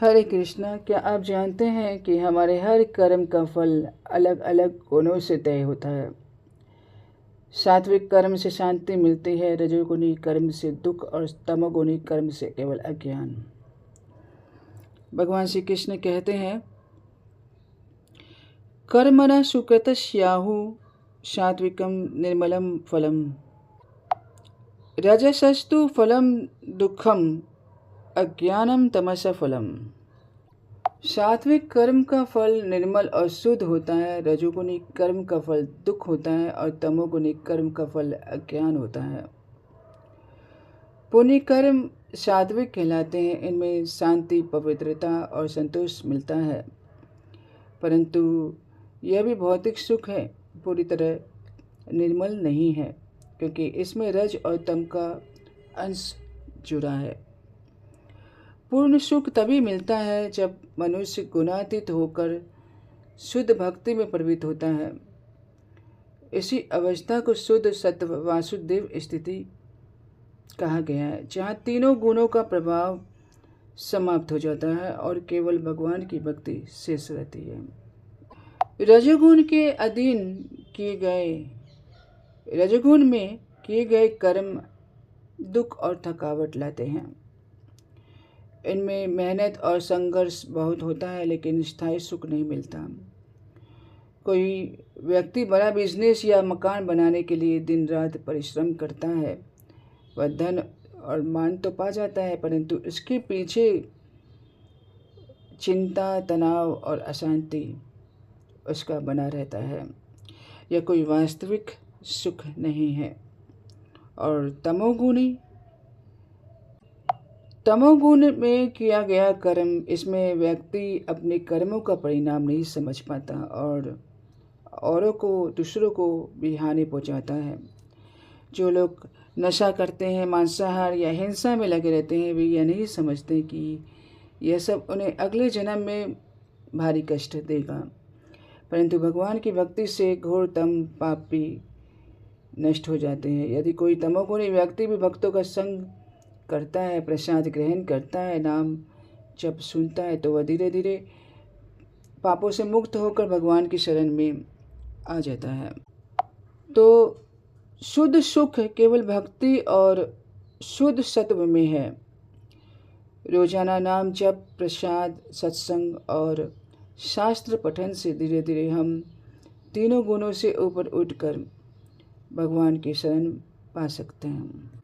हरे कृष्णा। क्या आप जानते हैं कि हमारे हर कर्म का फल अलग अलग गुणों से तय होता है। सात्विक कर्म से शांति मिलती है, रजोगुणी कर्म से दुख और तमोगुणी कर्म से केवल अज्ञान। भगवान श्री कृष्ण कहते हैं, कर्मणा सुकृतस्याहु सात्विकम निर्मलम फलम, रजसस्तु फलम दुखम, अज्ञानम तमस फलम। सात्विक कर्म का फल निर्मल और शुद्ध होता है, रजोगुणी कर्म का फल दुख होता है और तमोगुणी कर्म का फल अज्ञान होता है। पुण्य कर्म सात्विक कहलाते हैं। इनमें शांति, पवित्रता और संतोष मिलता है, परंतु यह भी भौतिक सुख है, पूरी तरह निर्मल नहीं है, क्योंकि इसमें रज और तम का अंश जुड़ा है। पूर्ण सुख तभी मिलता है जब मनुष्य गुणातीत होकर शुद्ध भक्ति में प्रवृत्त होता है। इसी अवस्था को शुद्ध सत्व वासुदेव स्थिति कहा गया है, जहाँ तीनों गुणों का प्रभाव समाप्त हो जाता है और केवल भगवान की भक्ति शेष रहती है। रजोगुण के अधीन रजोगुण में किए गए कर्म दुख और थकावट लाते हैं। इनमें मेहनत और संघर्ष बहुत होता है, लेकिन स्थायी सुख नहीं मिलता। कोई व्यक्ति बड़ा बिजनेस या मकान बनाने के लिए दिन रात परिश्रम करता है। वह धन और मान तो पा जाता है, परंतु इसके पीछे चिंता, तनाव और अशांति उसका बना रहता है। यह कोई वास्तविक सुख नहीं है। और तमोगुण में किया गया कर्म, इसमें व्यक्ति अपने कर्मों का परिणाम नहीं समझ पाता और दूसरों को भी हानि पहुंचाता है। जो लोग नशा करते हैं, मांसाहार या हिंसा में लगे रहते हैं, वे यह नहीं समझते कि यह सब उन्हें अगले जन्म में भारी कष्ट देगा। परंतु भगवान की भक्ति से घोर तम पाप भी नष्ट हो जाते हैं। यदि कोई तमोगुणी व्यक्ति भी भक्तों का संग करता है, प्रसाद ग्रहण करता है, नाम जब सुनता है, तो वह धीरे धीरे पापों से मुक्त होकर भगवान की शरण में आ जाता है। तो शुद्ध सुख केवल भक्ति और शुद्ध सत्व में है। रोजाना नाम जप, प्रसाद, सत्संग और शास्त्र पठन से धीरे धीरे हम तीनों गुणों से ऊपर उठकर भगवान की शरण पा सकते हैं।